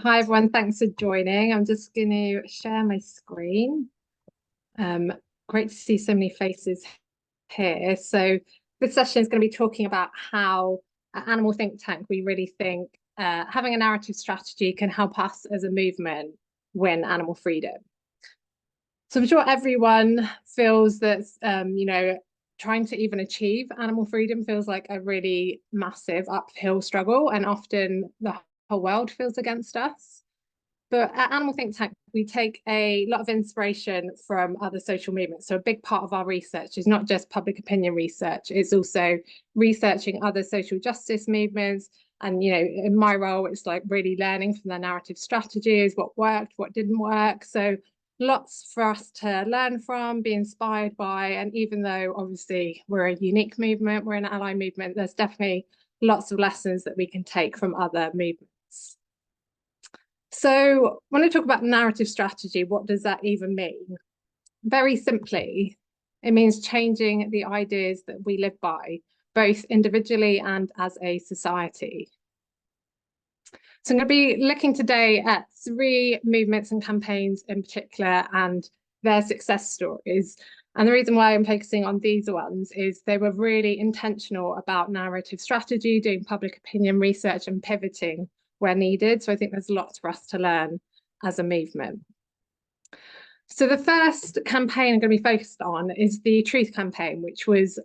Hi everyone, thanks for joining. I'm just going to share my screen. Um, Great to see so many faces here. So this session is going to be talking about how at Animal Think Tank we really think having a narrative strategy can help us as a movement win animal freedom. So I'm sure everyone feels that trying to even achieve animal freedom feels like a really massive uphill struggle, and often the whole world feels against us. But at Animal Think Tank, we take a lot of inspiration from other social movements. So a big part of our research is not just public opinion research, it's also researching other social justice movements. And, in my role, it's like really learning from their narrative strategies, what worked, what didn't work. So lots for us to learn from, be inspired by. And even though obviously we're a unique movement, we're an ally movement, there's definitely lots of lessons that we can take from other movements. So when I talk about narrative strategy, what does that even mean? Very simply, it means changing the ideas that we live by, both individually and as a society. So I'm going to be looking today at 3 movements and campaigns in particular and their success stories. And the reason why I'm focusing on these ones is they were really intentional about narrative strategy, doing public opinion research and pivoting where needed. So I think there's lots for us to learn as a movement. So the first campaign I'm going to be focused on is the Truth campaign, which is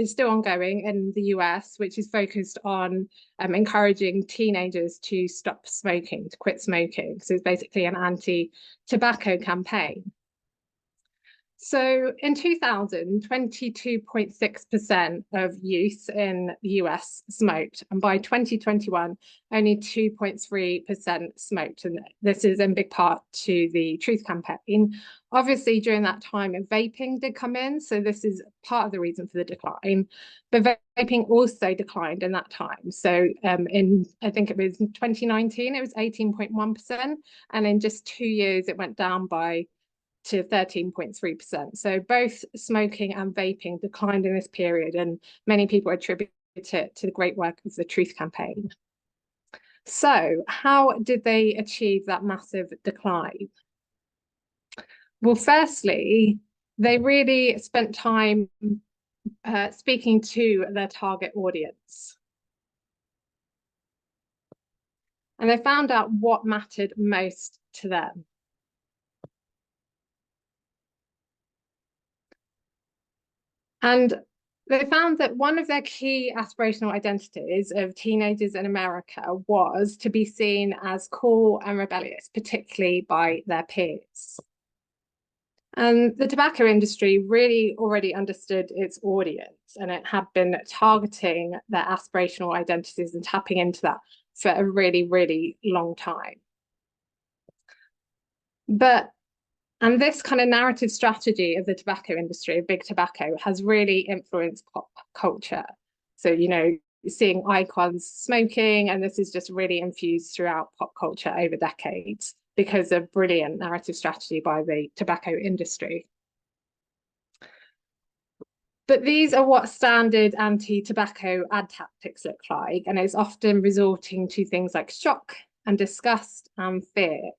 still ongoing in the US, which is focused on encouraging teenagers to stop smoking, to quit smoking. So it's basically an anti-tobacco campaign. So in 2000, 22.6% of youth in the US smoked, and by 2021, only 2.3% smoked. And this is in big part to the Truth campaign. Obviously, during that time, vaping did come in, so this is part of the reason for the decline. But vaping also declined in that time. So I think it was 2019, it was 18.1%, and in just 2 years, it went down to 13.3%. So both smoking and vaping declined in this period, and many people attribute it to the great work of the Truth campaign. So how did they achieve that massive decline? Well, firstly, they really spent time speaking to their target audience. And they found out what mattered most to them. And they found that one of their key aspirational identities of teenagers in America was to be seen as cool and rebellious, particularly by their peers. And the tobacco industry really already understood its audience, and it had been targeting their aspirational identities and tapping into that for a really, really long time. And this kind of narrative strategy of the tobacco industry, of big tobacco, has really influenced pop culture. So, seeing icons smoking, and this is just really infused throughout pop culture over decades because of brilliant narrative strategy by the tobacco industry. But these are what standard anti-tobacco ad tactics look like, and it's often resorting to things like shock and disgust and fear.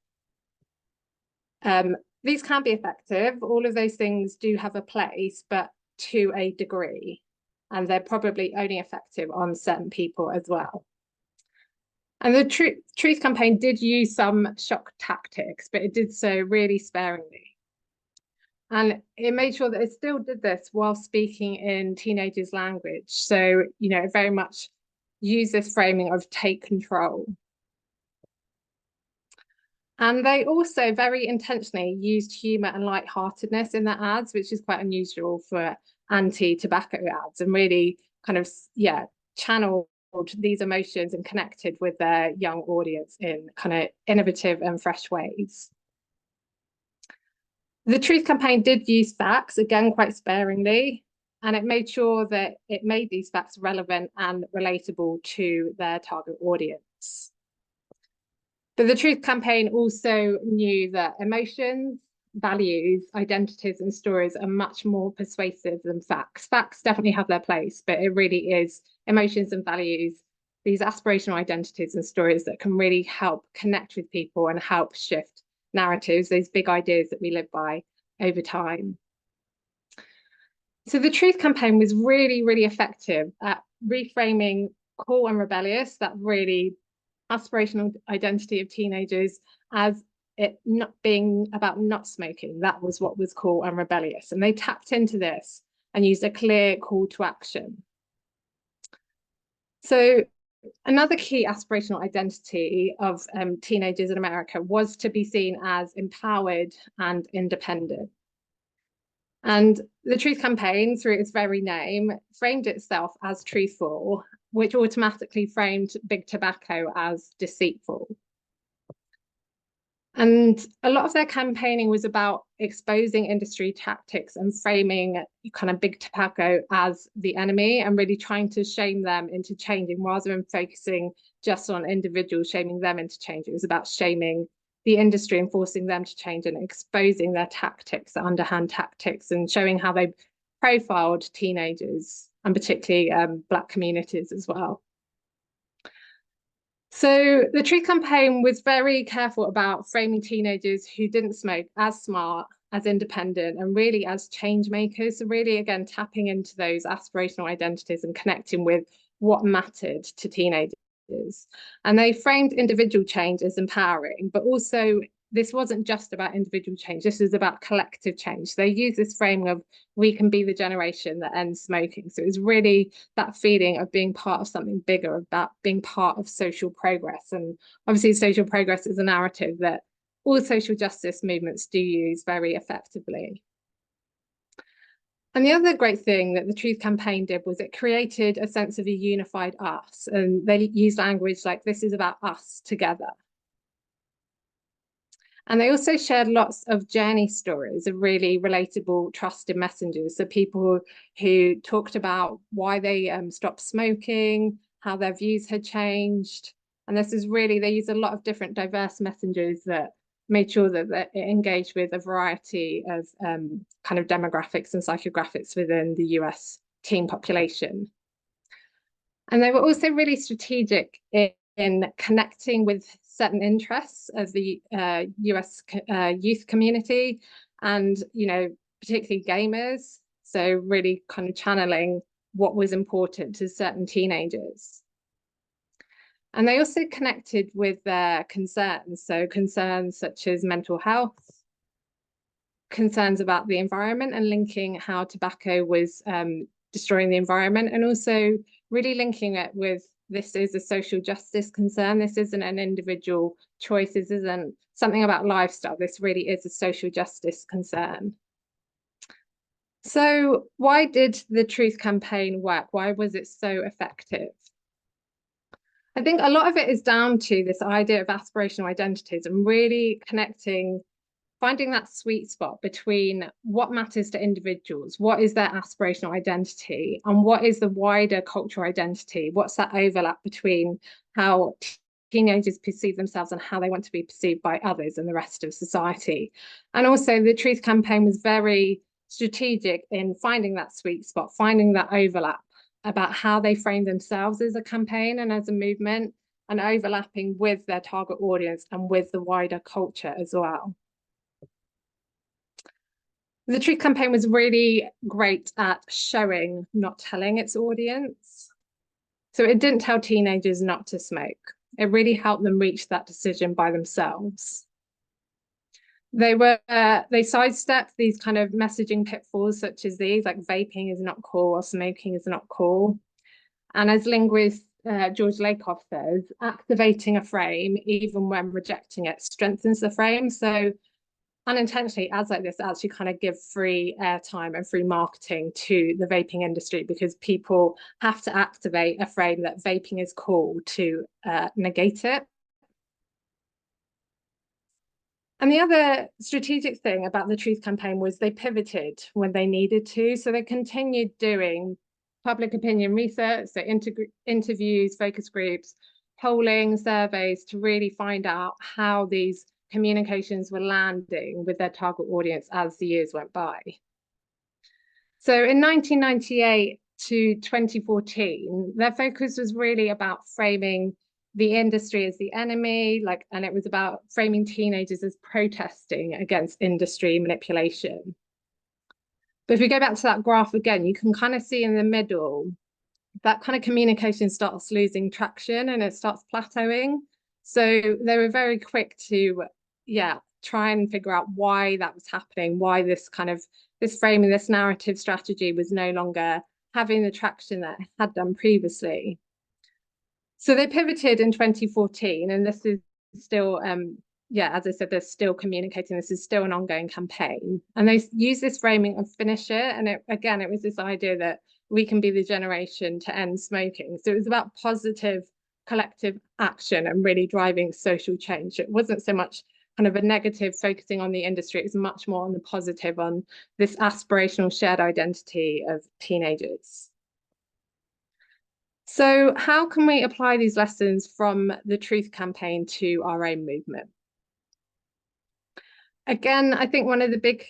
These can be effective. All of those things do have a place, but to a degree. And they're probably only effective on certain people as well. And the Truth campaign did use some shock tactics, but it did so really sparingly. And it made sure that it still did this while speaking in teenagers' language. So, it very much used this framing of take control. And they also very intentionally used humor and lightheartedness in their ads, which is quite unusual for anti-tobacco ads, and really kind of, channeled these emotions and connected with their young audience in kind of innovative and fresh ways. The Truth campaign did use facts, again, quite sparingly, and it made sure that it made these facts relevant and relatable to their target audience. But the Truth campaign also knew that emotions, values, identities, and stories are much more persuasive than facts. Facts definitely have their place, but it really is emotions and values these aspirational identities and stories that can really help connect with people and help shift narratives, those big ideas that we live by over time. So the Truth campaign was really, really effective at reframing cool and rebellious, that really aspirational identity of teenagers, as it not being about not smoking. That was what was cool and rebellious. And they tapped into this and used a clear call to action. So another key aspirational identity of teenagers in America was to be seen as empowered and independent. And the Truth campaign, through its very name, framed itself as truthful, which automatically framed big tobacco as deceitful. And a lot of their campaigning was about exposing industry tactics and framing kind of big tobacco as the enemy and really trying to shame them into changing rather than focusing just on individuals, shaming them into change. It was about shaming the industry and forcing them to change and exposing their tactics, their underhand tactics, and showing how they profiled teenagers and particularly Black communities as well. So the Truth campaign was very careful about framing teenagers who didn't smoke as smart, as independent, and really as change makers. So really, again, tapping into those aspirational identities and connecting with what mattered to teenagers. And they framed individual change as empowering, but also this wasn't just about individual change. This was about collective change. So they used this frame of we can be the generation that ends smoking. So it was really that feeling of being part of something bigger, about being part of social progress. And obviously social progress is a narrative that all social justice movements do use very effectively. And the other great thing that the Truth campaign did was it created a sense of a unified us. And they used language like, this is about us together. And they also shared lots of journey stories of really relatable, trusted messengers. So people who talked about why they stopped smoking, how their views had changed. And this is really, they use a lot of different diverse messengers that made sure that it engaged with a variety of kind of demographics and psychographics within the US teen population. And they were also really strategic in connecting with certain interests of the US youth community and, you know, particularly gamers. So really kind of channeling what was important to certain teenagers. And they also connected with their concerns. So concerns such as mental health, concerns about the environment and linking how tobacco was destroying the environment, and also really linking it with this is a social justice concern. This isn't an individual choice. This isn't something about lifestyle. This really is a social justice concern. So why did the Truth campaign work? Why was it so effective? I think a lot of it is down to this idea of aspirational identities and really connecting, finding that sweet spot between what matters to individuals, what is their aspirational identity, and what is the wider cultural identity. What's that overlap between how teenagers perceive themselves and how they want to be perceived by others and the rest of society. And also the Truth campaign was very strategic in finding that sweet spot, finding that overlap about how they frame themselves as a campaign and as a movement, and overlapping with their target audience and with the wider culture as well. The Truth campaign was really great at showing, not telling its audience. So it didn't tell teenagers not to smoke. It really helped them reach that decision by themselves. They sidestepped these kind of messaging pitfalls such as these, like vaping is not cool or smoking is not cool. And as linguist George Lakoff says, activating a frame, even when rejecting it, strengthens the frame. So unintentionally, ads like this actually kind of give free airtime and free marketing to the vaping industry, because people have to activate a frame that vaping is cool to negate it. And the other strategic thing about the Truth campaign was they pivoted when they needed to. So they continued doing public opinion research, so interviews, focus groups, polling, surveys, to really find out how these communications were landing with their target audience as the years went by. So in 1998, to 2014, their focus was really about framing the industry as the enemy, and it was about framing teenagers as protesting against industry manipulation. But if we go back to that graph again, you can kind of see in the middle that kind of communication starts losing traction and it starts plateauing. So they were very quick to, try and figure out why that was happening, why this framing, this narrative strategy was no longer having the traction that it had done previously. So they pivoted in 2014, and this is still, as I said, they're still communicating. This is still an ongoing campaign. And they use this framing of finish it. And it was this idea that we can be the generation to end smoking. So it was about positive collective action and really driving social change. It wasn't so much kind of a negative focusing on the industry. It was much more on the positive, on this aspirational shared identity of teenagers. So how can we apply these lessons from the Truth campaign to our own movement? Again, I think one of the big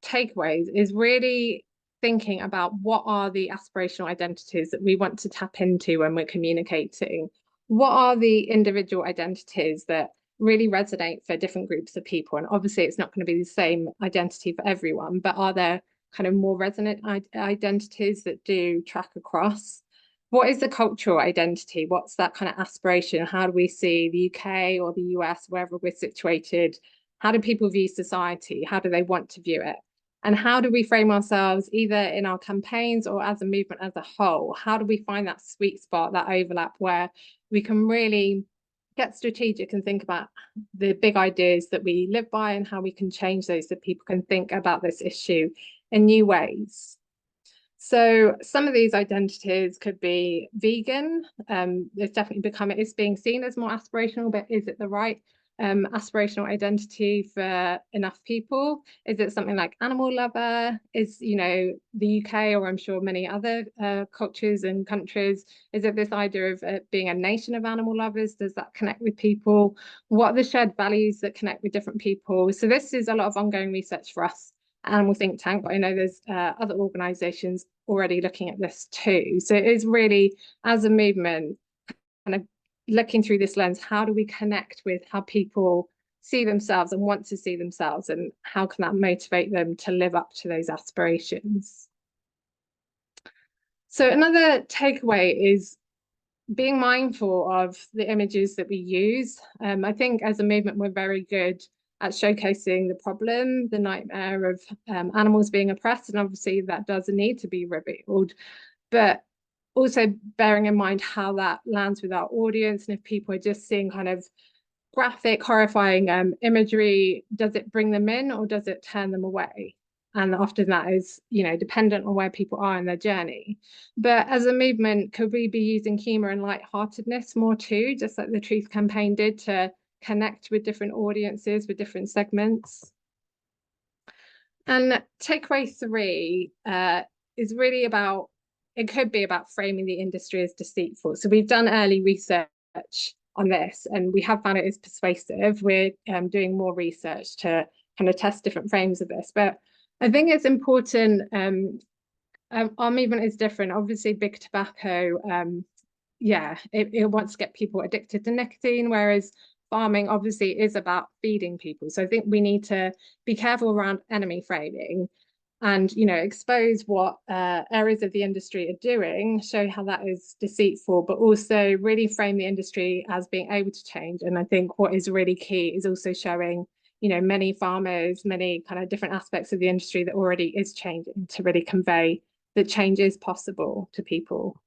takeaways is really thinking about what are the aspirational identities that we want to tap into when we're communicating. What are the individual identities that really resonate for different groups of people? And obviously it's not going to be the same identity for everyone, but are there kind of more resonant identities that do track across? What is the cultural identity? What's that kind of aspiration? How do we see the UK or the US, wherever we're situated? How do people view society? How do they want to view it? And how do we frame ourselves either in our campaigns or as a movement as a whole? How do we find that sweet spot, that overlap where we can really get strategic and think about the big ideas that we live by and how we can change those so people can think about this issue in new ways? So some of these identities could be vegan. It's definitely it's being seen as more aspirational, but is it the right aspirational identity for enough people? Is it something like animal lover? Is, the UK, or I'm sure many other cultures and countries, is it this idea of being a nation of animal lovers? Does that connect with people? What are the shared values that connect with different people? So this is a lot of ongoing research for us, Animal Think Tank, but I know there's other organizations already looking at this too. So it is really, as a movement, kind of looking through this lens, how do we connect with how people see themselves and want to see themselves, and how can that motivate them to live up to those aspirations? So another takeaway is being mindful of the images that we use. I think as a movement, we're very good at showcasing the problem, the nightmare of animals being oppressed, and obviously that does need to be revealed, but also bearing in mind how that lands with our audience, and if people are just seeing kind of graphic, horrifying imagery, does it bring them in or does it turn them away? And often that is, dependent on where people are in their journey. But as a movement, could we be using humor and lightheartedness more too, just like the Truth campaign did, to connect with different audiences, with different segments? And takeaway 3 is really about, it could be about framing the industry as deceitful. So we've done early research on this, and we have found it is persuasive. We're doing more research to kind of test different frames of this. But I think it's important, our movement is different. Obviously, big tobacco, it wants to get people addicted to nicotine, whereas farming obviously is about feeding people. So I think we need to be careful around enemy framing and, expose what areas of the industry are doing, show how that is deceitful, but also really frame the industry as being able to change. And I think what is really key is also showing, many farmers, many kind of different aspects of the industry that already is changing, to really convey that change is possible to people.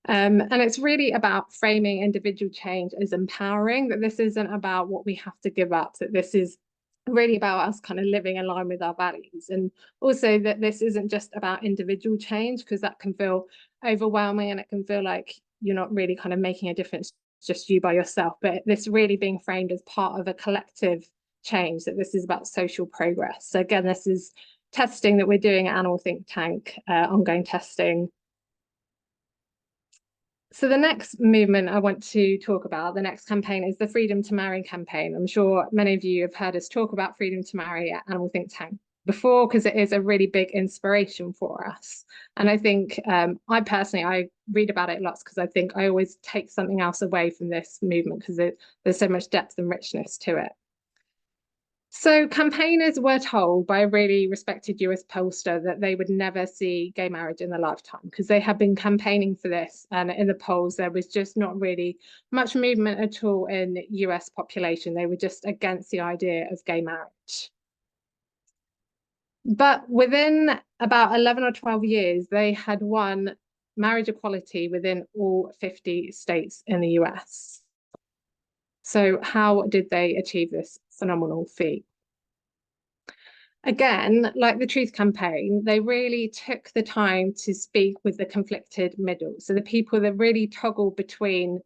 And it's really about framing individual change as empowering, that this isn't about what we have to give up, that this is really about us kind of living in line with our values. And also that this isn't just about individual change, because that can feel overwhelming and it can feel like you're not really kind of making a difference, just you by yourself, but this really being framed as part of a collective change, that this is about social progress. So again, this is testing that we're doing at Animal Think Tank, ongoing testing. So the next movement I want to talk about, the next campaign, is the 'Freedom to Marry' campaign. I'm sure many of you have heard us talk about freedom to marry at Animal Think Tank before, because it is a really big inspiration for us. And I think I personally, I read about it lots because I think I always take something else away from this movement because there's so much depth and richness to it. So campaigners were told by a really respected US pollster that they would never see gay marriage in their lifetime because they had been campaigning for this. And in the polls, there was just not really much movement at all in the US population. They were just against the idea of gay marriage. But within about 11 or 12 years, they had won marriage equality within all 50 states in the US. So how did they achieve this phenomenal feat? Again, like the Truth Campaign, they really took the time to speak with the conflicted middle. So the people that really toggle between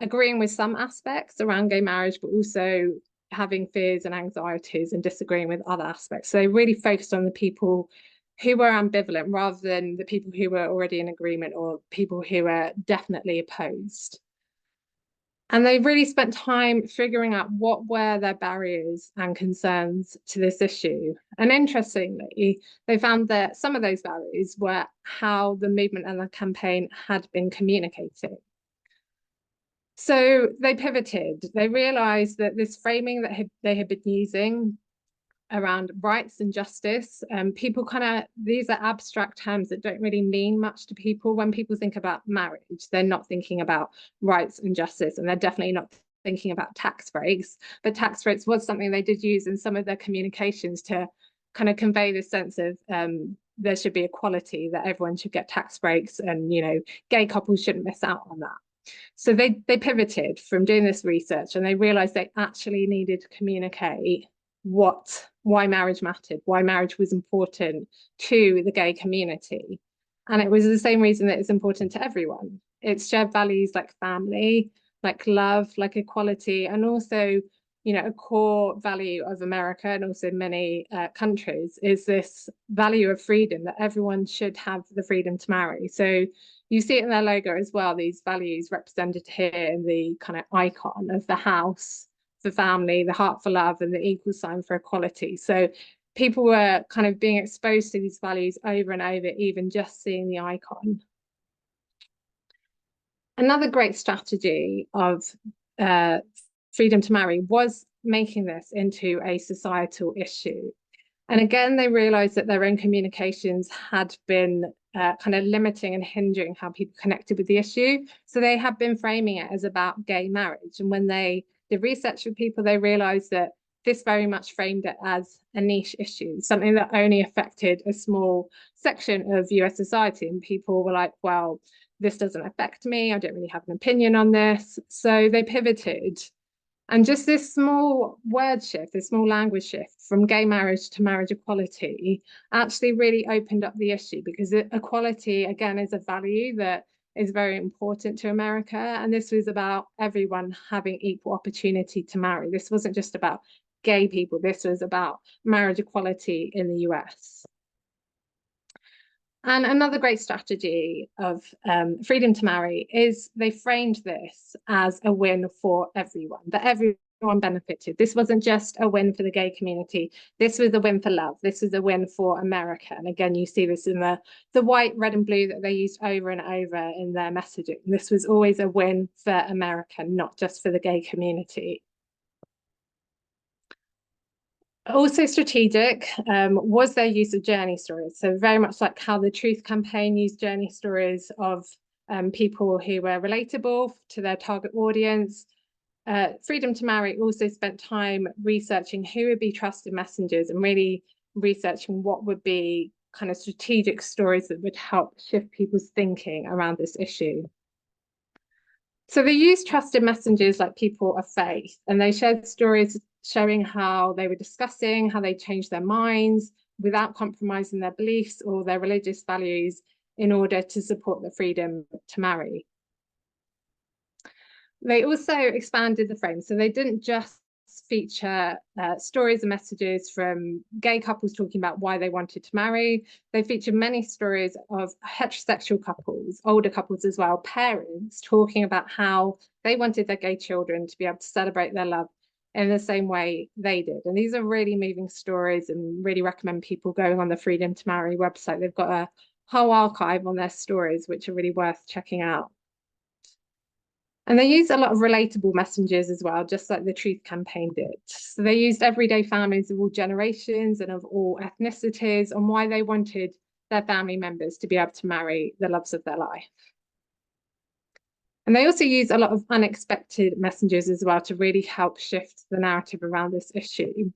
agreeing with some aspects around gay marriage, but also having fears and anxieties and disagreeing with other aspects. So they really focused on the people who were ambivalent rather than the people who were already in agreement or people who were definitely opposed. And they really spent time figuring out what were their barriers and concerns to this issue. And interestingly, they found that some of those barriers were how the movement and the campaign had been communicating. So they pivoted. They realized that this framing that they had been using around rights and justice, people these are abstract terms that don't really mean much to people. When people think about marriage, they're not thinking about rights and justice, and they're definitely not thinking about tax breaks. But tax breaks was something they did use in some of their communications to kind of convey this sense of there should be equality, that everyone should get tax breaks, and gay couples shouldn't miss out on that. So they pivoted from doing this research, and they realized they actually needed to communicate why marriage mattered, why marriage was important to the gay community. And it was the same reason that it's important to everyone. It's shared values like family, like love, like equality, and also, a core value of America and also many countries is this value of freedom, that everyone should have the freedom to marry. So you see it in their logo as well, these values represented here in the kind of icon of the house for family, the heart for love, and the equal sign for equality. So people were kind of being exposed to these values over and over, even just seeing the icon. Another great strategy of freedom to marry was making this into a societal issue. And again, they realized that their own communications had been kind of limiting and hindering how people connected with the issue. So they had been framing it as about gay marriage. And when they did research with people, they realized that this very much framed it as a niche issue, something that only affected a small section of US society. And people were like, well, this doesn't affect me. I don't really have an opinion on this. So they pivoted. And just this small word shift, this small language shift from gay marriage to marriage equality actually really opened up the issue, because equality, again, is a value that is very important to America. And this was about everyone having equal opportunity to marry. This wasn't just about gay people. This was about marriage equality in the US. And another great strategy of freedom to marry is they framed this as a win for everyone, that everyone benefited. This wasn't just a win for the gay community. This was a win for love. This was a win for America. And again, you see this in the white, red, and blue that they used over and over in their messaging. This was always a win for America, not just for the gay community. Also strategic was their use of journey stories. So very much like how the Truth Campaign used journey stories of people who were relatable to their target audience. Freedom to Marry also spent time researching who would be trusted messengers and really researching what would be kind of strategic stories that would help shift people's thinking around this issue. So they used trusted messengers like people of faith, and they shared stories showing how they were discussing, how they changed their minds without compromising their beliefs or their religious values in order to support the freedom to marry. They also expanded the frame. So they didn't just feature stories and messages from gay couples talking about why they wanted to marry. They featured many stories of heterosexual couples, older couples as well, parents talking about how they wanted their gay children to be able to celebrate their love in the same way they did. And these are really moving stories, and really recommend people going on the Freedom to Marry website. They've got a whole archive on their stories, which are really worth checking out. And they used a lot of relatable messengers as well, just like the Truth Campaign did. So they used everyday families of all generations and of all ethnicities on why they wanted their family members to be able to marry the loves of their life. And they also use a lot of unexpected messengers as well to really help shift the narrative around this issue.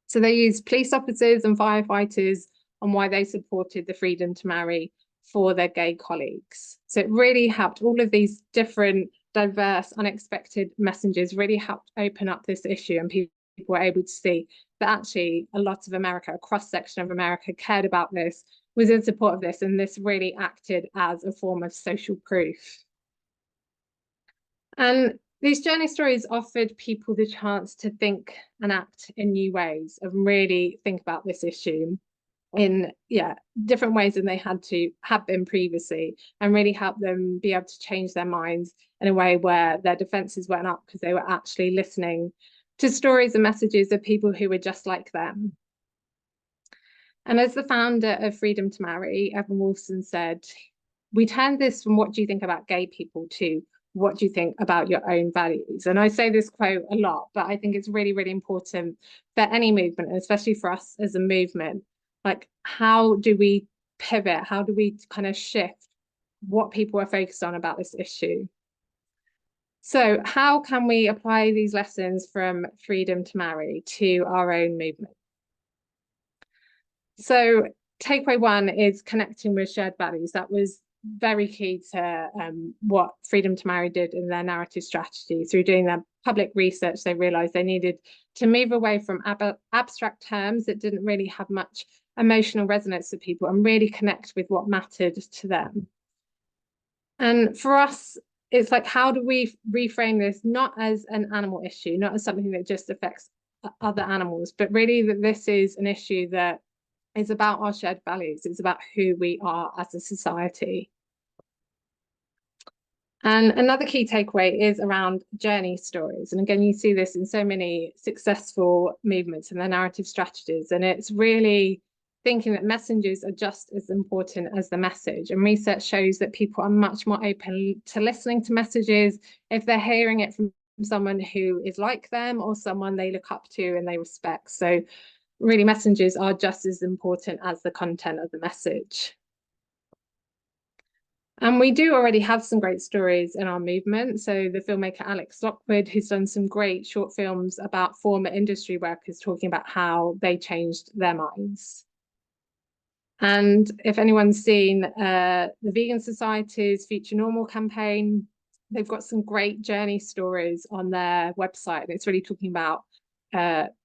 So they used police officers and firefighters on why they supported the freedom to marry for their gay colleagues. So it really helped. All of these different, diverse, unexpected messengers really helped open up this issue, and people were able to see that actually a lot of America, a cross-section of America, cared about this, was in support of this, and this really acted as a form of social proof. And these journey stories offered people the chance to think and act in new ways and really think about this issue in different ways than they have been previously, and really help them be able to change their minds in a way where their defenses went up, because they were actually listening to stories and messages of people who were just like them. And as the founder of Freedom to Marry, Evan Wolfson said, we turned this from what do you think about gay people to what do you think about your own values? And I say this quote a lot, but I think it's really, really important for any movement, and especially for us as a movement. Like, how do we pivot? How do we kind of shift what people are focused on about this issue? So how can we apply these lessons from Freedom to Marry to our own movement? So takeaway one is connecting with shared values. That was very key to what Freedom to Marry did in their narrative strategy. Through doing their public research, they realized they needed to move away from abstract terms that didn't really have much emotional resonance with people, and really connect with what mattered to them. And for us, it's like, how do we reframe this not as an animal issue, not as something that just affects other animals, but really that this is an issue that is about our shared values. It's about who we are as a society. And another key takeaway is around journey stories. And again, you see this in so many successful movements and their narrative strategies. And it's really thinking that messengers are just as important as the message. And research shows that people are much more open to listening to messages if they're hearing it from someone who is like them or someone they look up to and they respect. So really, messengers are just as important as the content of the message. And we do already have some great stories in our movement. So the filmmaker Alex Lockwood, who's done some great short films about former industry workers talking about how they changed their minds. And if anyone's seen the Vegan Society's Future Normal campaign, they've got some great journey stories on their website. And it's really talking about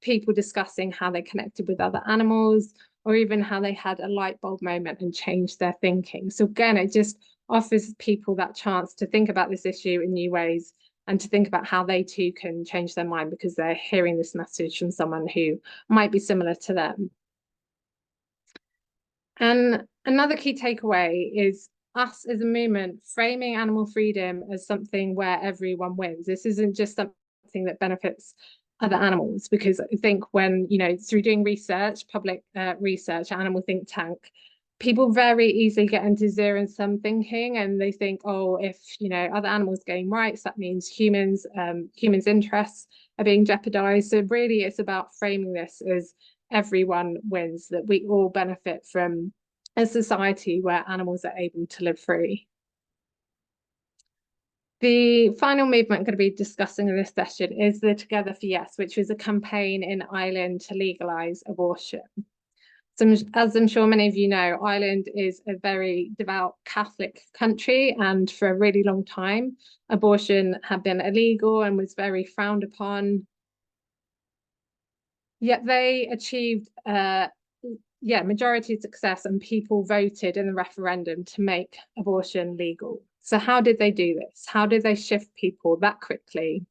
people discussing how they connected with other animals, or even how they had a light bulb moment and changed their thinking. So again, it just offers people that chance to think about this issue in new ways, and to think about how they too can change their mind because they're hearing this message from someone who might be similar to them. And another key takeaway is us as a movement framing animal freedom as something where everyone wins. This isn't just something that benefits other animals, because I think when, through doing research, public research, animal think tank, people very easily get into zero-sum thinking, and they think, oh, if other animals getting rights, that means humans' interests are being jeopardized. So really, it's about framing this as everyone wins, that we all benefit from a society where animals are able to live free. The final movement I'm going to be discussing in this session is the Together for Yes, which was a campaign in Ireland to legalise abortion. So, as I'm sure many of you know, Ireland is a very devout Catholic country, and for a really long time, abortion had been illegal and was very frowned upon. Yet they achieved majority success, and people voted in the referendum to make abortion legal. So how did they do this? How did they shift people that quickly?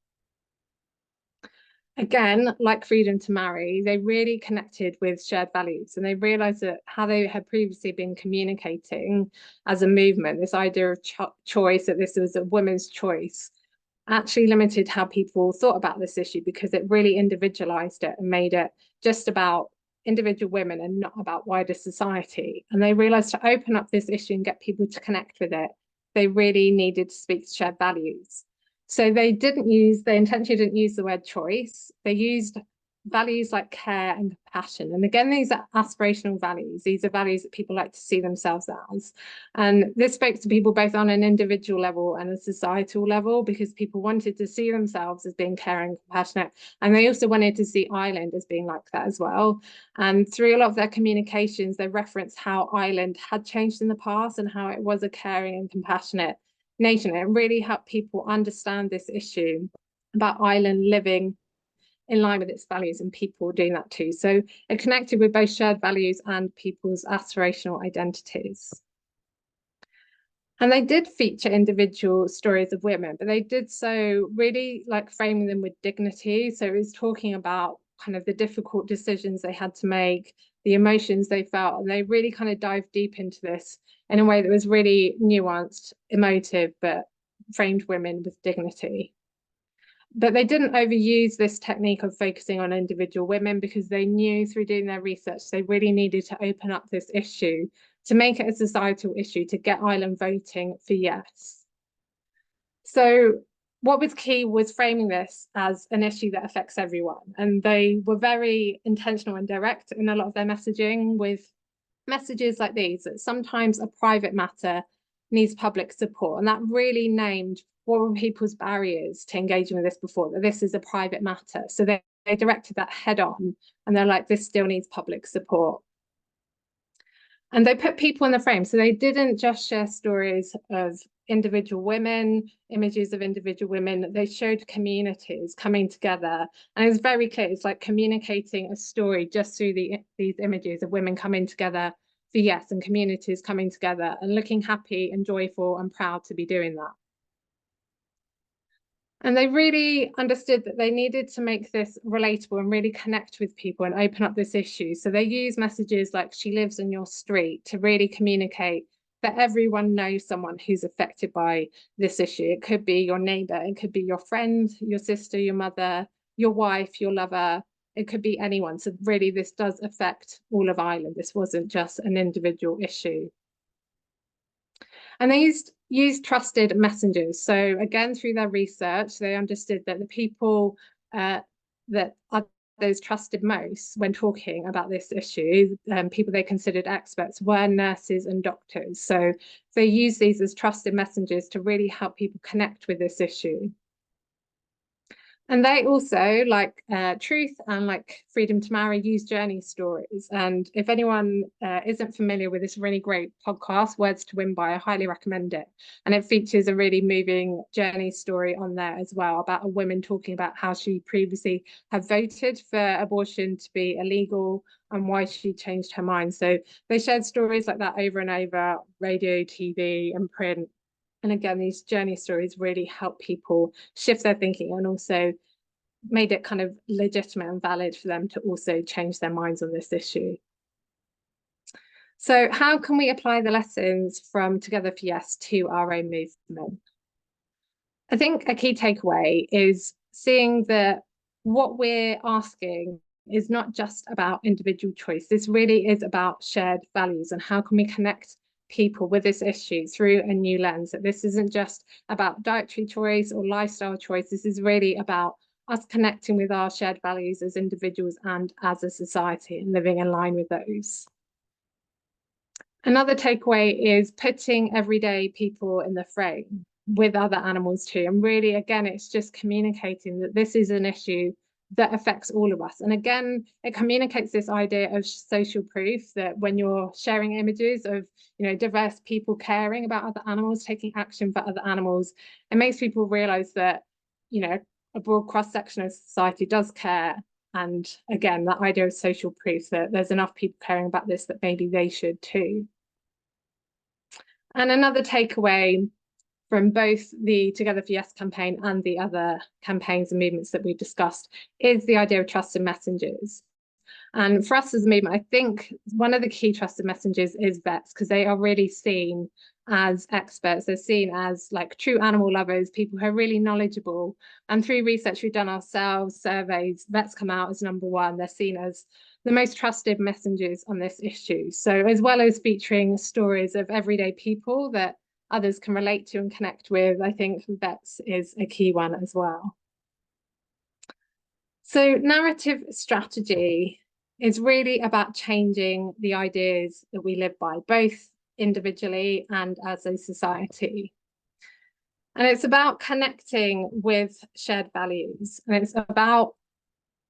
Again, like Freedom to Marry, they really connected with shared values, and they realized that how they had previously been communicating as a movement, this idea of choice, that this was a woman's choice, actually limited how people thought about this issue, because it really individualized it and made it just about individual women and not about wider society. And they realized to open up this issue and get people to connect with it, they really needed to speak to shared values. So they intentionally didn't use the word choice. They used values like care and compassion. And again, these are aspirational values. These are values that people like to see themselves as. And this spoke to people both on an individual level and a societal level, because people wanted to see themselves as being caring and compassionate. And they also wanted to see Ireland as being like that as well. And through a lot of their communications, they referenced how Ireland had changed in the past and how it was a caring and compassionate nation. It really helped people understand this issue about Ireland living in line with its values and people doing that too. So it connected with both shared values and people's aspirational identities. And they did feature individual stories of women, but they did so really like framing them with dignity. So it was talking about kind of the difficult decisions they had to make, the emotions they felt, and they really kind of dived deep into this in a way that was really nuanced, emotive, but framed women with dignity. But they didn't overuse this technique of focusing on individual women, because they knew through doing their research they really needed to open up this issue to make it a societal issue, to get Ireland voting for yes. So what was key was framing this as an issue that affects everyone. And they were very intentional and direct in a lot of their messaging, with messages like these, that sometimes a private matter needs public support. And that really named what were people's barriers to engaging with this before, that this is a private matter. So they directed that head on, and they're like, this still needs public support. And they put people in the frame. So they didn't just share stories of individual women, images of individual women. They showed communities coming together. And it was very clear. It's like communicating a story just through these images of women coming together for yes, and communities coming together and looking happy and joyful and proud to be doing that. And they really understood that they needed to make this relatable and really connect with people and open up this issue. So they use messages like "she lives in your street" to really communicate that everyone knows someone who's affected by this issue. It could be your neighbor, it could be your friend, your sister, your mother, your wife, your lover. It could be anyone. So really, this does affect all of Ireland. This wasn't just an individual issue. And they used trusted messengers. So again, through their research, they understood that the people that are those trusted most when talking about this issue, people they considered experts, were nurses and doctors. So they use these as trusted messengers to really help people connect with this issue. And they also, like Truth and like Freedom to Marry, use journey stories. And if anyone isn't familiar with this really great podcast, Words to Win By, I highly recommend it. And it features a really moving journey story on there as well, about a woman talking about how she previously had voted for abortion to be illegal and why she changed her mind. So they shared stories like that over and over, radio, TV, and print. And again, these journey stories really help people shift their thinking, and also made it kind of legitimate and valid for them to also change their minds on this issue. So how can we apply the lessons from Together for Yes to our own movement? I think a key takeaway is seeing that what we're asking is not just about individual choice. This really is about shared values, and how can we connect people with this issue through a new lens. That this isn't just about dietary choice or lifestyle choice. This is really about us connecting with our shared values as individuals and as a society, and living in line with those. Another takeaway is putting everyday people in the frame with other animals too. And really, again, it's just communicating that this is an issue that affects all of us. And again, it communicates this idea of social proof, that when you're sharing images of, diverse people caring about other animals, taking action for other animals, it makes people realize that, a broad cross-section of society does care. And again, that idea of social proof, that there's enough people caring about this that maybe they should too. And another takeaway from both the Together for Yes campaign and the other campaigns and movements that we discussed is the idea of trusted messengers. And for us as a movement, I think one of the key trusted messengers is vets, because they are really seen as experts. They're seen as like true animal lovers, people who are really knowledgeable. And through research we've done ourselves, surveys, vets come out as number one. They're seen as the most trusted messengers on this issue. So as well as featuring stories of everyday people that others can relate to and connect with, I think vets is a key one as well. So narrative strategy is really about changing the ideas that we live by, both individually and as a society. And it's about connecting with shared values. And it's about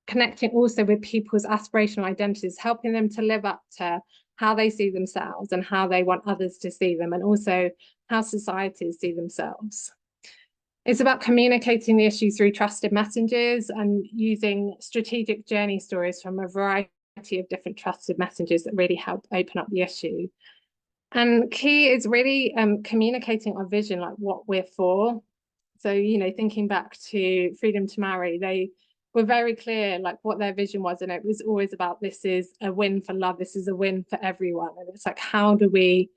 connecting also with people's aspirational identities, helping them to live up to how they see themselves and how they want others to see them, and also how societies see themselves. It's about communicating the issues through trusted messengers and using strategic journey stories from a variety of different trusted messengers that really help open up the issue. And key is really communicating our vision, like what we're for. So, you know, thinking back to Freedom to Marry, they were very clear like what their vision was, and it was always about, this is a win for love, this is a win for everyone. And it's like, how do we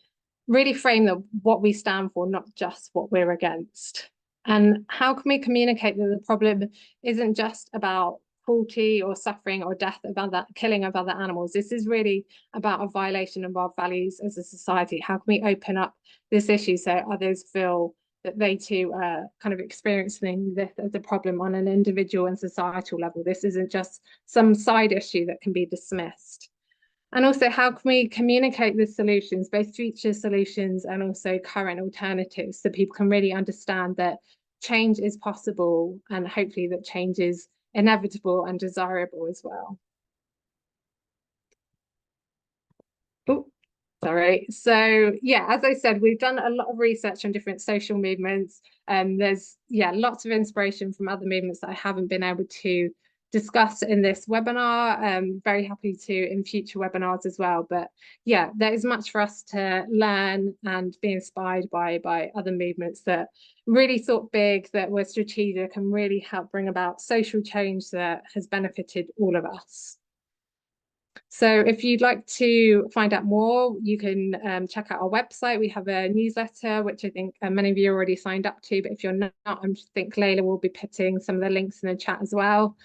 really frame what we stand for, not just what we're against? And how can we communicate that the problem isn't just about cruelty or suffering or death of other, killing of other animals? This is really about a violation of our values as a society. How can we open up this issue so others feel that they too are kind of experiencing this as a problem on an individual and societal level? This isn't just some side issue that can be dismissed. And also, how can we communicate the solutions, both future solutions and also current alternatives, so people can really understand that change is possible and hopefully that change is inevitable and desirable as well. Oh, sorry. So yeah, as I said, we've done a lot of research on different social movements, and there's lots of inspiration from other movements that I haven't been able to discuss in this webinar. Very happy to in future webinars as well. But yeah, there is much for us to learn and be inspired by other movements that really thought big, that were strategic, and really help bring about social change that has benefited all of us. So if you'd like to find out more, you can check out our website. We have a newsletter, which I think many of you already signed up to, but if you're not, I think Layla will be putting some of the links in the chat as well.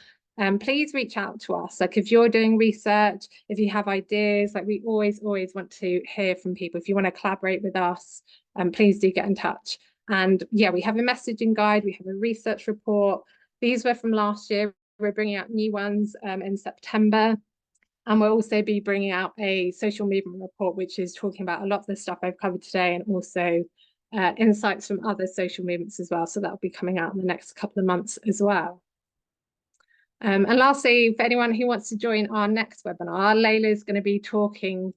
Please reach out to us. Like if you're doing research, if you have ideas, like we always want to hear from people. If you want to collaborate with us, please do get in touch. And yeah, we have a messaging guide, we have a research report. These were from last year. We're bringing out new ones in September. And we'll also be bringing out a social movement report, which is talking about a lot of the stuff I've covered today, and also insights from other social movements as well. So that'll be coming out in the next couple of months as well. And lastly, for anyone who wants to join our next webinar, Layla is going to be talking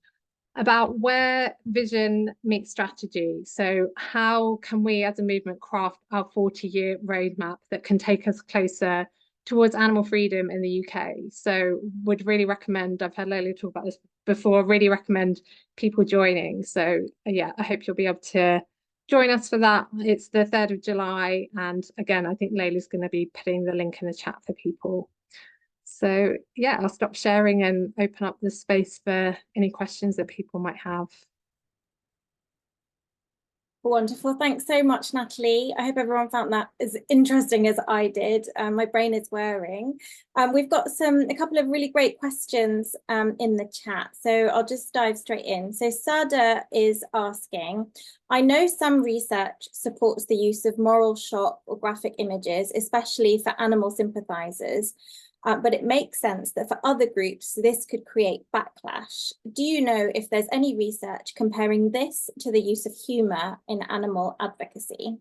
about where vision meets strategy. So how can we as a movement craft our 40-year roadmap that can take us closer towards animal freedom in the UK? So would really recommend, I've had Layla talk about this before, really recommend people joining. So yeah, I hope you'll be able to join us for that. It's the 3rd of July. And again, I think Layla's going to be putting the link in the chat for people. So yeah, I'll stop sharing and open up the space for any questions that people might have. Wonderful. Thanks so much, Natalie. I hope everyone found that as interesting as I did. My brain is whirring. We've got a couple of really great questions in the chat, so I'll just dive straight in. So Sada is asking, I know some research supports the use of moral shock or graphic images, especially for animal sympathizers. But it makes sense that for other groups, this could create backlash. Do you know if there's any research comparing this to the use of humour in animal advocacy?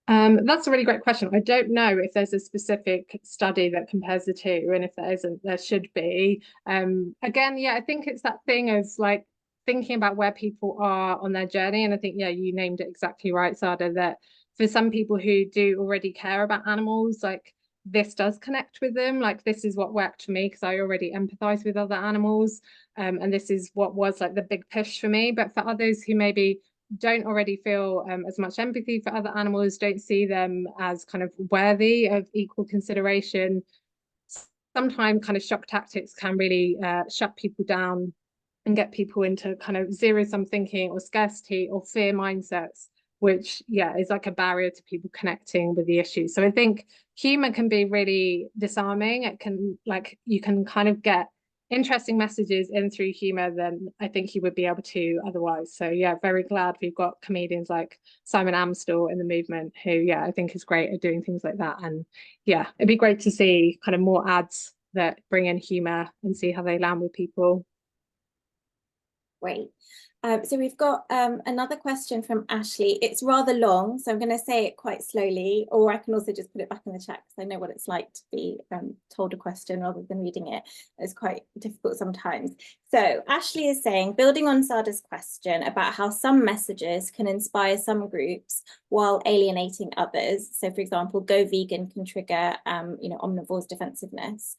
That's a really great question. I don't know if there's a specific study that compares the two, and if there isn't, there should be. Again, yeah, I think it's that thing of like thinking about where people are on their journey. And I think, yeah, you named it exactly right, Sada, that for some people who do already care about animals, like this does connect with them. Like this is what worked for me because I already empathize with other animals, and this is what was like the big push for me. But for others who maybe don't already feel as much empathy for other animals, don't see them as kind of worthy of equal consideration, sometimes kind of shock tactics can really shut people down and get people into kind of zero-sum thinking or scarcity or fear mindsets, which, yeah, is like a barrier to people connecting with the issue. So I think humor can be really disarming. It can, like, you can kind of get interesting messages in through humor than I think you would be able to otherwise. So yeah, very glad we've got comedians like Simon Amstel in the movement, who, yeah, I think is great at doing things like that. And yeah, it'd be great to see kind of more ads that bring in humor and see how they land with people. Great. So we've got another question from Ashley. It's rather long, so I'm going to say it quite slowly, or I can also just put it back in the chat because I know what it's like to be told a question rather than reading it. It's quite difficult sometimes. So Ashley is saying, building on Sada's question about how some messages can inspire some groups while alienating others. So for example, go vegan can trigger, omnivores' defensiveness.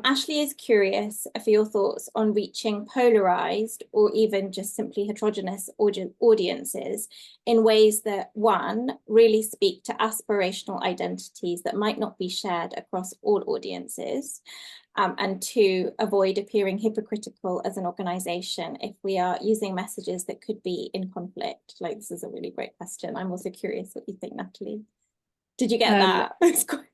Ashley is curious for your thoughts on reaching polarized or even just simply heterogeneous audiences in ways that, one, really speak to aspirational identities that might not be shared across all audiences, and two, avoid appearing hypocritical as an organization if we are using messages that could be in conflict. Like, this is a really great question. I'm also curious what you think, Natalie. Did you get that?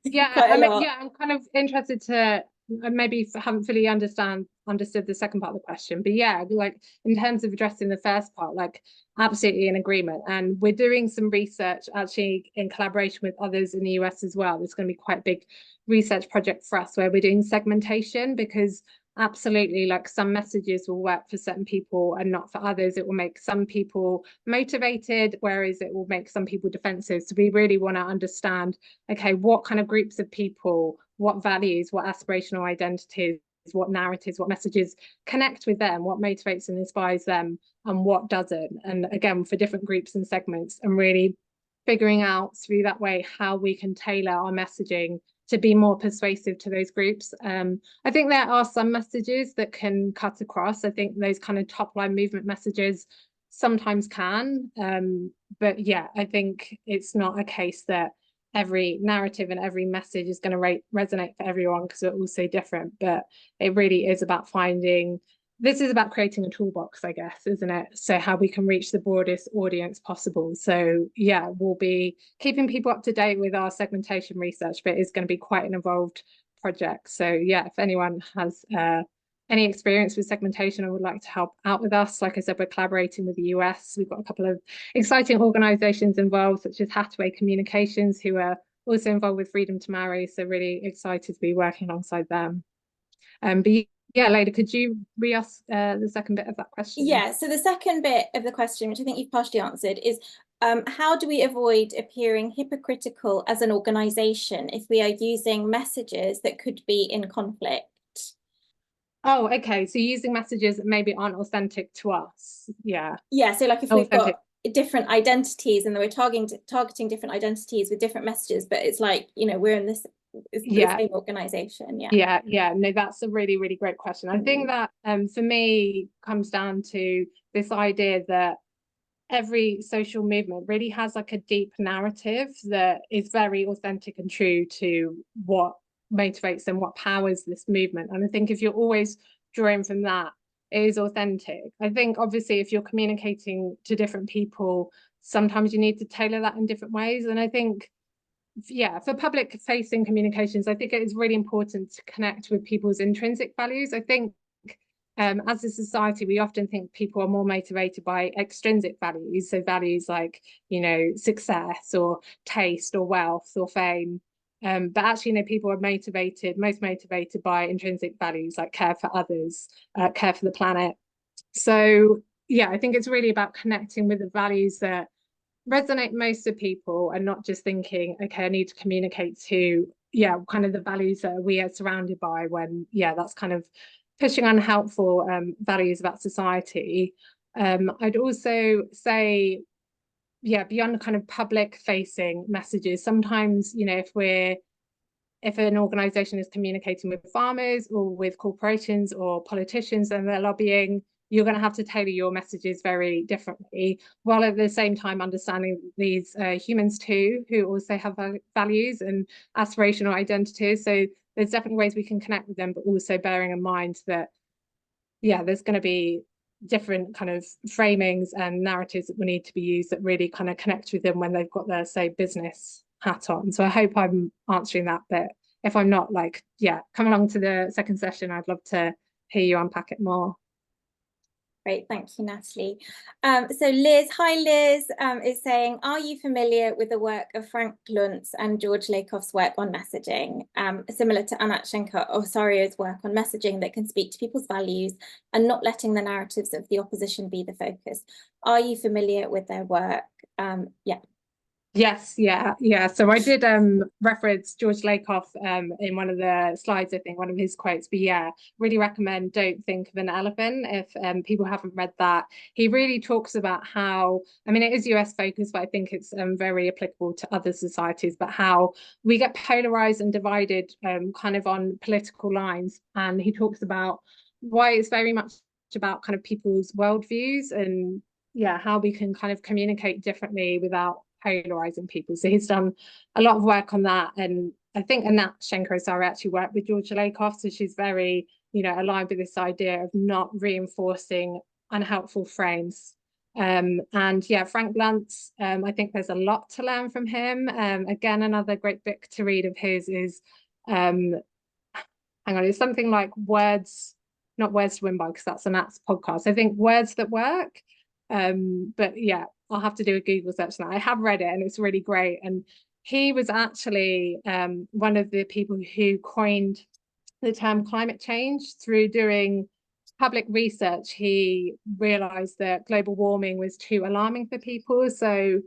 Yeah, quite I mean, lot. yeah, I'm kind of interested to, I maybe haven't fully understood the second part of the question, but yeah, like in terms of addressing the first part, like absolutely in agreement. And we're doing some research actually in collaboration with others in the US as well. There's going to be quite a big research project for us where we're doing segmentation, because absolutely, like, some messages will work for certain people and not for others. It will make some people motivated, whereas it will make some people defensive. So we really want to understand, okay, what kind of groups of people, what values, what aspirational identities, what narratives, what messages connect with them, what motivates and inspires them, and what doesn't. And again, for different groups and segments, and really figuring out through that way how we can tailor our messaging to be more persuasive to those groups. I think there are some messages that can cut across. I think those kind of top line movement messages sometimes can. But yeah, I think it's not a case that every narrative and every message is going to resonate for everyone, because we're all so different. But it really is about this is about creating a toolbox, I guess, isn't it? So how we can reach the broadest audience possible. So yeah, we'll be keeping people up to date with our segmentation research, but it's going to be quite an involved project. So yeah, if anyone has any experience with segmentation and would like to help out with us, like I said, we're collaborating with the US. We've got a couple of exciting organizations involved, such as Hathaway Communications, who are also involved with Freedom to Marry. So really excited to be working alongside them. But yeah, Leda, could you re-ask the second bit of that question? Yeah, so the second bit of the question, which I think you've partially answered, is how do we avoid appearing hypocritical as an organization if we are using messages that could be in conflict? Oh, okay. So using messages that maybe aren't authentic to us. Yeah. Yeah, so like if we've got different identities and we're targeting different identities with different messages, but it's like, we're in this the same organization. Yeah, no, that's a really, really great question. I think that for me comes down to this idea that every social movement really has like a deep narrative that is very authentic and true to what motivates and what powers this movement. And I think if you're always drawing from that, it is authentic. I think obviously if you're communicating to different people, sometimes you need to tailor that in different ways. And I think, yeah, for public facing communications, I think it is really important to connect with people's intrinsic values. I think as a society, we often think people are more motivated by extrinsic values. So values like, success or taste or wealth or fame. But actually, people are most motivated by intrinsic values like care for others, care for the planet. So yeah, I think it's really about connecting with the values that resonate most of people, and not just thinking, okay, I need to communicate to, kind of the values that we are surrounded by, when, that's kind of pushing unhelpful values about society. I'd also say, beyond kind of public facing messages, sometimes, if an organization is communicating with farmers or with corporations or politicians and they're lobbying, you're going to have to tailor your messages very differently, while at the same time understanding these humans too, who also have values and aspirational identities. So there's definitely ways we can connect with them, but also bearing in mind that, there's going to be different kind of framings and narratives that will need to be used that really kind of connect with them when they've got their, say, business hat on. So I hope I'm answering that bit. If I'm not, like, yeah, come along to the second session. I'd love to hear you unpack it more. Great, thank you, Natalie. So Liz, hi Liz, is saying, are you familiar with the work of Frank Luntz and George Lakoff's work on messaging, similar to Anat Shenker-Osario's work on messaging that can speak to people's values and not letting the narratives of the opposition be the focus? Are you familiar with their work? Yeah. Yes, yeah. So I did reference George Lakoff in one of the slides, I think, one of his quotes. But yeah, really recommend Don't Think of an Elephant if people haven't read that. He really talks about how, I mean, it is US focused, but I think it's very applicable to other societies, but how we get polarized and divided kind of on political lines. And he talks about why it's very much about kind of people's worldviews and yeah, how we can kind of communicate differently without polarizing people. So he's done a lot of work on that. And I think Anat Shenker-Osario actually worked with George Lakoff. So she's very, aligned with this idea of not reinforcing unhelpful frames. And yeah, Frank Luntz, I think there's a lot to learn from him. Again, another great book to read of his is, hang on, it's something like Words, not Words to Win By, because that's Anat's podcast. I think Words That Work. But yeah, I'll have to do a Google search now. I have read it and it's really great. And he was actually one of the people who coined the term climate change through doing public research. He realized that global warming was too alarming for people. So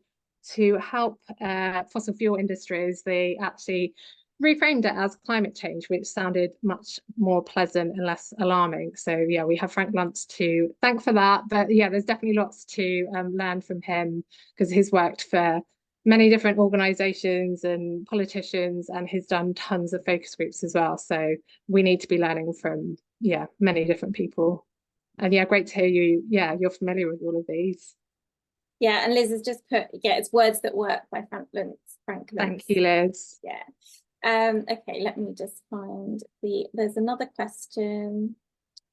to help fossil fuel industries, they actually reframed it as climate change, which sounded much more pleasant and less alarming. So yeah, we have Frank Luntz to thank for that. But yeah, there's definitely lots to learn from him because he's worked for many different organizations and politicians, and he's done tons of focus groups as well. So we need to be learning from, yeah, many different people. And yeah, great to hear you. Yeah, you're familiar with all of these. Yeah, and Liz has just put, yeah, it's Words That Work by Frank Luntz. Thank you, Liz. Yeah. Okay, let me just find there's another question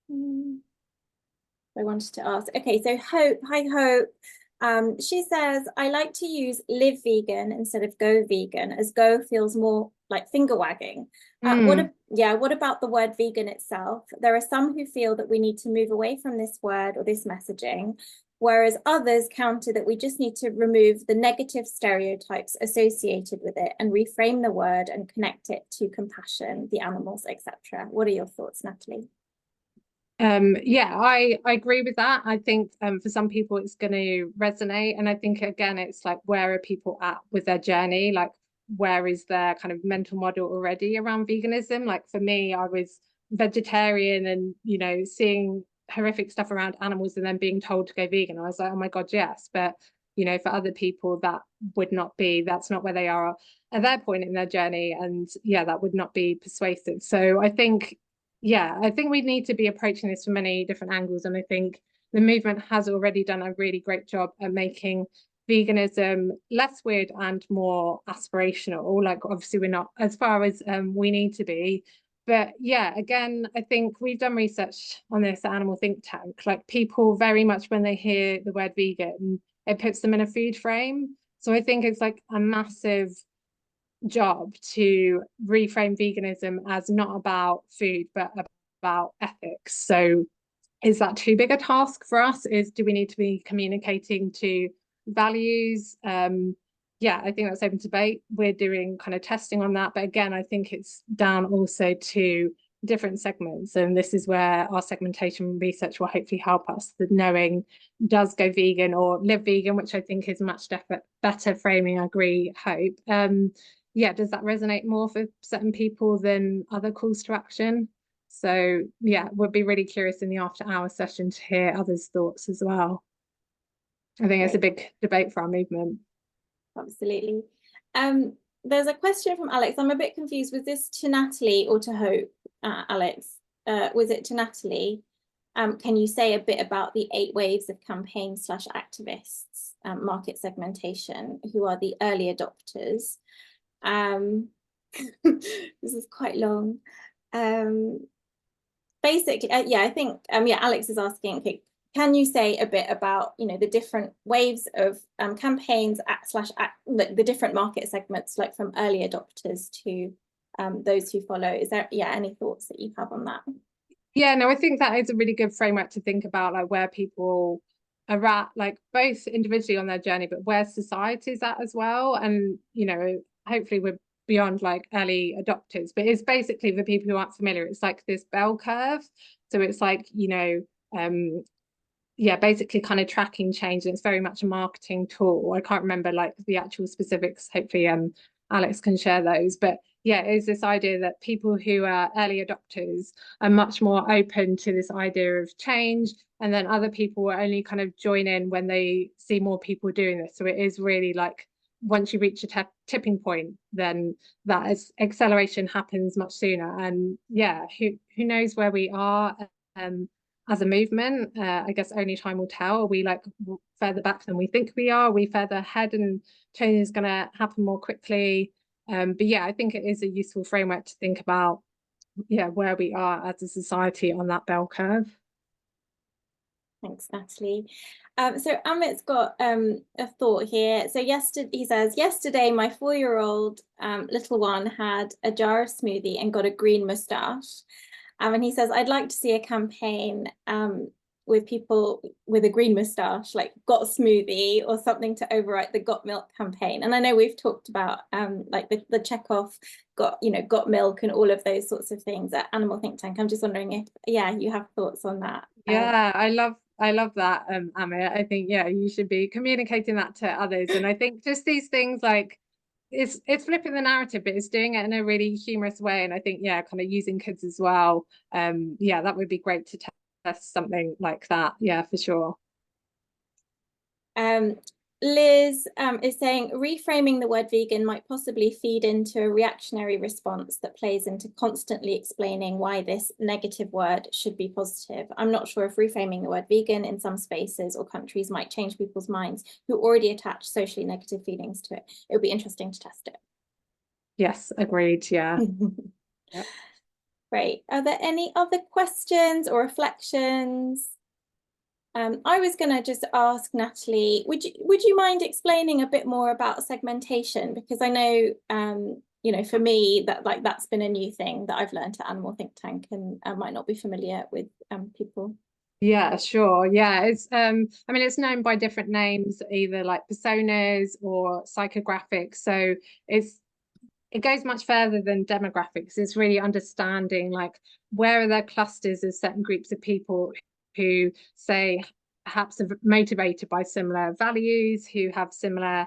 I wanted to ask. Okay, so Hope, hi Hope. She says, I like to use live vegan instead of go vegan, as go feels more like finger wagging. What about the word vegan itself? There are some who feel that we need to move away from this word or this messaging, whereas others counter that we just need to remove the negative stereotypes associated with it and reframe the word and connect it to compassion, the animals, etc. What are your thoughts, Natalie? Yeah, I agree with that. I think for some people it's going to resonate, and I think again it's like, where are people at with their journey? Like, where is their kind of mental model already around veganism? Like for me, I was vegetarian and seeing horrific stuff around animals and then being told to go vegan. I was like, oh my God, yes. But for other people that would not be, that's not where they are at their point in their journey. And yeah, that would not be persuasive. So I think we need to be approaching this from many different angles. And I think the movement has already done a really great job at making veganism less weird and more aspirational. Like, obviously, we're not as far as we need to be. But yeah, again, I think we've done research on this at Animal Think Tank. Like, people very much, when they hear the word vegan, it puts them in a food frame. So I think it's like a massive job to reframe veganism as not about food but about ethics. So is that too big a task for us? Do we need to be communicating to values? Yeah, I think that's open to debate. We're doing kind of testing on that, but again, I think it's down also to different segments, and this is where our segmentation research will hopefully help us, the knowing does go vegan or live vegan, which I think is much better framing. I agree, Hope. Yeah, does that resonate more for certain people than other calls to action? So yeah, we'll be really curious in the after hour session to hear others' thoughts as well. I think it's a big debate for our movement. Absolutely. There's a question from Alex. I'm a bit confused. Was this to Natalie or to Hope, Alex? Was it to Natalie? Can you say a bit about the 8 waves of campaign/activists, market segmentation, who are the early adopters? This is quite long. Basically, yeah, I think, Alex is asking, okay, can you say a bit about, the different waves of campaigns the different market segments, like from early adopters to those who follow? Is there, any thoughts that you have on that? Yeah, no, I think that is a really good framework to think about, like where people are at, like both individually on their journey, but where society's at as well. And, hopefully we're beyond like early adopters, but it's basically, for people who aren't familiar, it's like this bell curve. So it's like, basically kind of tracking change. And it's very much a marketing tool. I can't remember like the actual specifics. Hopefully Alex can share those. But yeah, it's this idea that people who are early adopters are much more open to this idea of change. And then other people will only kind of join in when they see more people doing this. So it is really like, once you reach a tipping point, then that acceleration happens much sooner. And yeah, who knows where we are as a movement. I guess only time will tell. Are we like further back than we think we are? Are we further ahead and change is going to happen more quickly? But yeah, I think it is a useful framework to think about, where we are as a society on that bell curve. Thanks, Natalie. So Amit's got a thought here. So he says, yesterday my 4-year-old little one had a jar of smoothie and got a green moustache. And he says, I'd like to see a campaign with people with a green moustache, like got a smoothie or something to overwrite the got milk campaign. And I know we've talked about like the checkoff got milk and all of those sorts of things at Animal Think Tank. I'm just wondering if you have thoughts on that. Yeah, I love that, Amit. I think you should be communicating that to others. And I think just these things, like it's flipping the narrative, but it's doing it in a really humorous way. And I think kind of using kids as well. That would be great to test something like that. Yeah, for sure. Liz is saying reframing the word vegan might possibly feed into a reactionary response that plays into constantly explaining why this negative word should be positive. I'm not sure if reframing the word vegan in some spaces or countries might change people's minds who already attach socially negative feelings to it. It would be interesting to test it. Yes, agreed. Yeah. Yep. Great. Are there any other questions or reflections? I was going to just ask Natalie, would you mind explaining a bit more about segmentation? Because I know, for me, that's been a new thing that I've learned at Animal Think Tank, and I might not be familiar with people. Yeah, sure. Yeah, it's I mean, it's known by different names, either like personas or psychographics. So it goes much further than demographics. It's really understanding like where are there clusters of certain groups of people who say perhaps are motivated by similar values, who have similar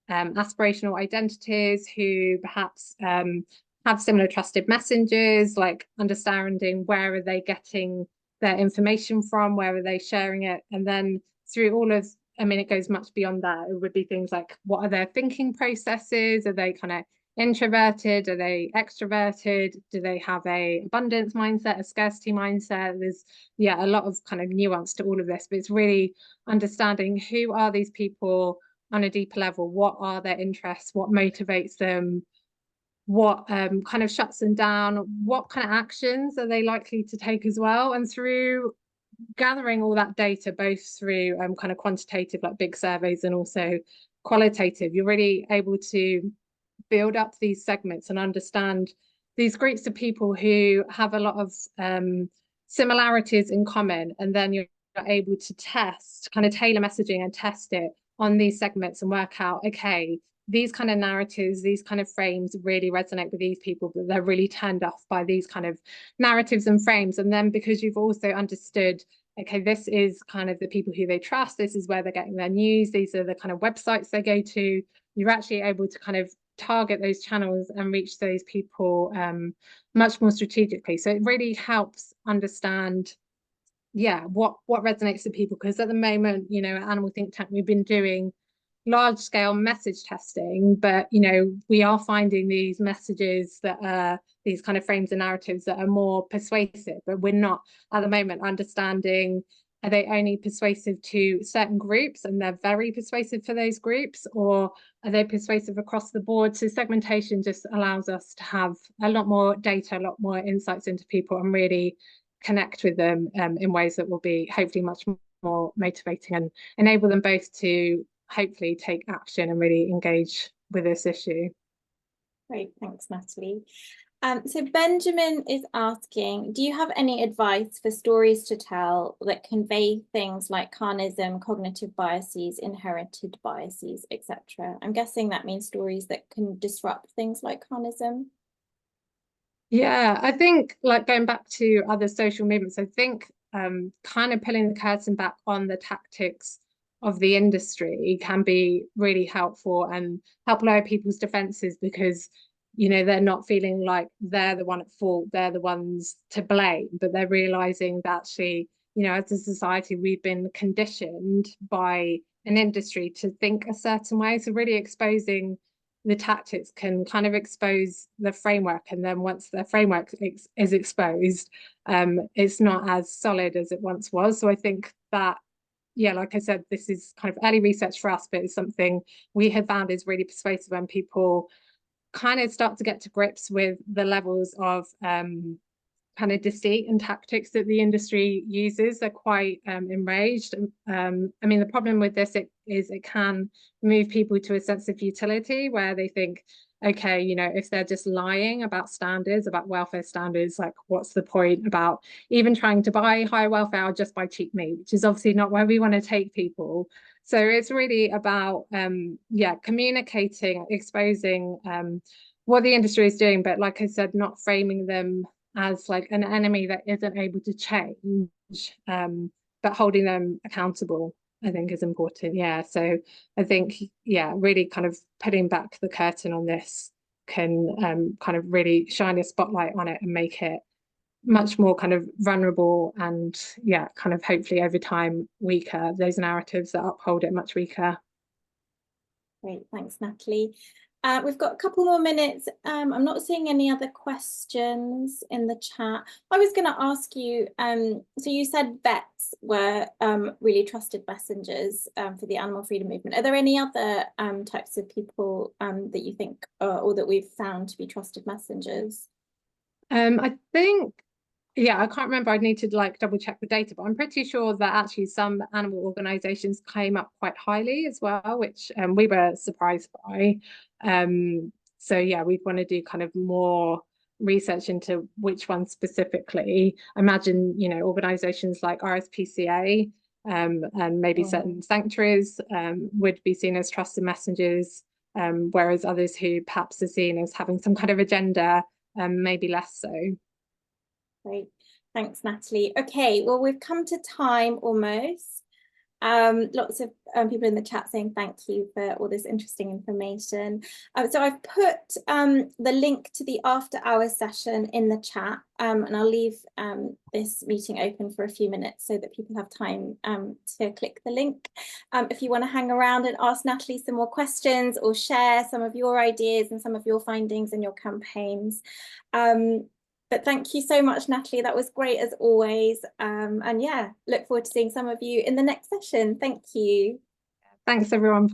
aspirational identities, who perhaps have similar trusted messengers, like understanding where are they getting their information from, where are they sharing it, and then through all of, I mean, it goes much beyond that. It would be things like, what are their thinking processes? Are they kind of introverted? Are they extroverted? Do they have a abundance mindset, a scarcity mindset? There's a lot of kind of nuance to all of this, but it's really understanding who are these people on a deeper level, what are their interests, what motivates them, what kind of shuts them down, what kind of actions are they likely to take as well. And through gathering all that data, both through kind of quantitative, like big surveys, and also qualitative, you're really able to build up these segments and understand these groups of people who have a lot of similarities in common. And then you're able to test, kind of tailor messaging and test it on these segments and work out, okay, these kind of narratives, these kind of frames really resonate with these people, but they're really turned off by these kind of narratives and frames. And then because you've also understood, okay, this is kind of the people who they trust, this is where they're getting their news, these are the kind of websites they go to, you're actually able to kind of target those channels and reach those people much more strategically. So it really helps understand what resonates with people, because at the moment, at Animal Think Tank, we've been doing large scale message testing, but we are finding these messages that are these kind of frames and narratives that are more persuasive, but we're not at the moment understanding, are they only persuasive to certain groups and they're very persuasive for those groups, or are they persuasive across the board? So segmentation just allows us to have a lot more data, a lot more insights into people, and really connect with them in ways that will be hopefully much more motivating and enable them both to hopefully take action and really engage with this issue. Great, thanks, Natalie. So Benjamin is asking, do you have any advice for stories to tell that convey things like carnism, cognitive biases, inherited biases, etc.? I'm guessing that means stories that can disrupt things like carnism. Yeah, I think like going back to other social movements, I think kind of pulling the curtain back on the tactics of the industry can be really helpful and help lower people's defenses, because they're not feeling like they're the one at fault, they're the ones to blame, but they're realizing that actually, as a society, we've been conditioned by an industry to think a certain way. So really exposing the tactics can kind of expose the framework, and then once the framework is exposed, it's not as solid as it once was. So I think that, yeah, like I said, this is kind of early research for us, but it's something we have found is really persuasive when people kind of start to get to grips with the levels of kind of deceit and tactics that the industry uses. They're quite enraged. I mean, the problem with this is it can move people to a sense of futility where they think, okay, if they're just lying about standards, about welfare standards, like what's the point about even trying to buy higher welfare or just buy cheap meat, which is obviously not where we want to take people. So it's really about, communicating, exposing what the industry is doing, but like I said, not framing them as like an enemy that isn't able to change, but holding them accountable, I think, is important. Yeah, so I think, yeah, really kind of putting back the curtain on this can kind of really shine a spotlight on it and make it much more kind of vulnerable and, yeah, kind of hopefully over time weaker. Those narratives that uphold it much weaker. Great, thanks, Natalie. We've got a couple more minutes. I'm not seeing any other questions in the chat. I was going to ask you, so you said vets were really trusted messengers for the animal freedom movement. Are there any other types of people that you think or that we've found to be trusted messengers? I think, yeah, I can't remember. I'd need to like double check the data, but I'm pretty sure that actually some animal organizations came up quite highly as well, which we were surprised by. So yeah, we'd want to do kind of more research into which ones specifically. I imagine, organizations like RSPCA and maybe certain sanctuaries would be seen as trusted messengers, whereas others who perhaps are seen as having some kind of agenda, maybe less so. Great, thanks, Natalie. Okay, well, we've come to time almost. Lots of people in the chat saying thank you for all this interesting information. So I've put the link to the after hours session in the chat, and I'll leave this meeting open for a few minutes so that people have time to click the link. If you want to hang around and ask Natalie some more questions or share some of your ideas and some of your findings and your campaigns. But thank you so much, Natalie. That was great as always. And yeah, look forward to seeing some of you in the next session. Thank you. Thanks, everyone.